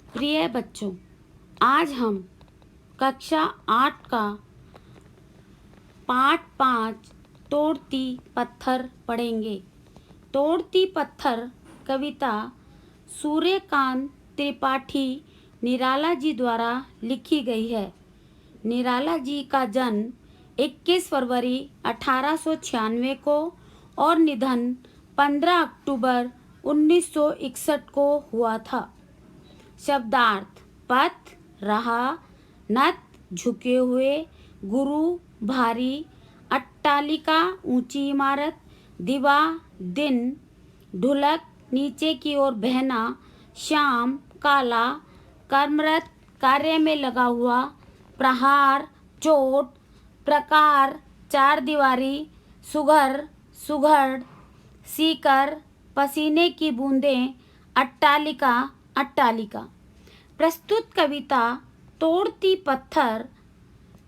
प्रिय बच्चों, आज हम कक्षा 8 का पाठ 5 तोड़ती पत्थर पढ़ेंगे। तोड़ती पत्थर कविता सूर्यकांत त्रिपाठी निराला जी द्वारा लिखी गई है। निराला जी का जन्म 21 फरवरी 1896 को और निधन 15 अक्टूबर 1961 को हुआ था। शब्दार्थ: पथ, रहा, नत, झुके हुए, गुरु, भारी, अट्टालिका, ऊंची इमारत, दिवा, दिन, ढुलक, नीचे की ओर बहना, शाम, काला, कर्मरत, कार्य में लगा हुआ, प्रहार, चोट, प्रकार, चार दीवारी, सुघर, सुघड़, सीकर, पसीने की बूंदें, अट्टालिका, अट्टालिका। प्रस्तुत कविता तोड़ती पत्थर।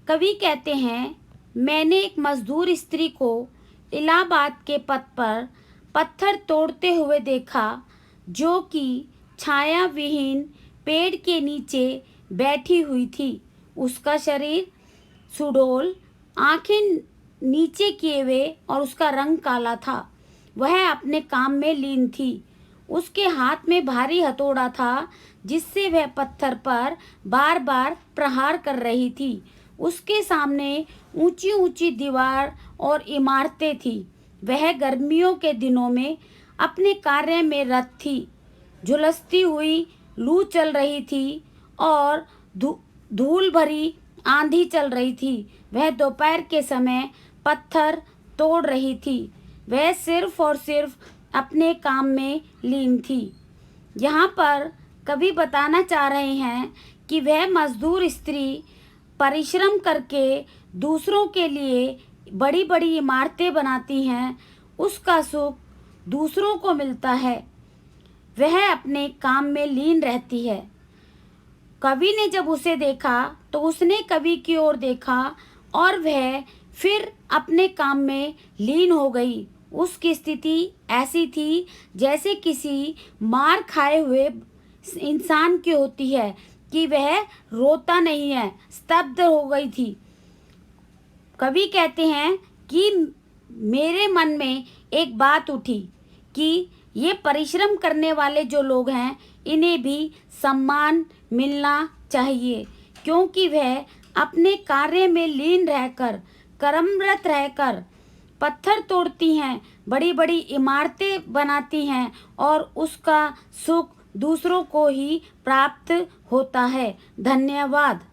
कवि कहते हैं, मैंने एक मजदूर स्त्री को इलाहाबाद के पथ पर पत्थर तोड़ते हुए देखा, जो कि छाया विहीन पेड़ के नीचे बैठी हुई थी। उसका शरीर सुडौल, आंखें नीचे किए हुए और उसका रंग काला था। वह अपने काम में लीन थी। उसके हाथ में भारी हथौड़ा था, जिससे वह पत्थर पर बार बार प्रहार कर रही थी। उसके सामने ऊंची ऊंची दीवार और इमारतें थी। वह गर्मियों के दिनों में अपने कार्य में रत थी। झुलसती हुई लू चल रही थी और धूल भरी आंधी चल रही थी। वह दोपहर के समय पत्थर तोड़ रही थी। वह सिर्फ और सिर्फ अपने काम में लीन थी। यहाँ पर कवि बताना चाह रहे हैं कि वह मजदूर स्त्री परिश्रम करके दूसरों के लिए बड़ी बड़ी इमारतें बनाती हैं। उसका सुख दूसरों को मिलता है। वह अपने काम में लीन रहती है। कवि ने जब उसे देखा तो उसने कवि की ओर देखा और वह फिर अपने काम में लीन हो गई। उसकी स्थिति ऐसी थी जैसे किसी मार खाए हुए इंसान की होती है कि वह रोता नहीं है, स्तब्ध हो गई थी। कवि कहते हैं कि मेरे मन में एक बात उठी कि ये परिश्रम करने वाले जो लोग हैं, इन्हें भी सम्मान मिलना चाहिए, क्योंकि वह अपने कार्य में लीन रहकर, कर्मरत रहकर पत्थर तोड़ती हैं, बड़ी बड़ी इमारतें बनाती हैं और उसका सुख दूसरों को ही प्राप्त होता है। धन्यवाद।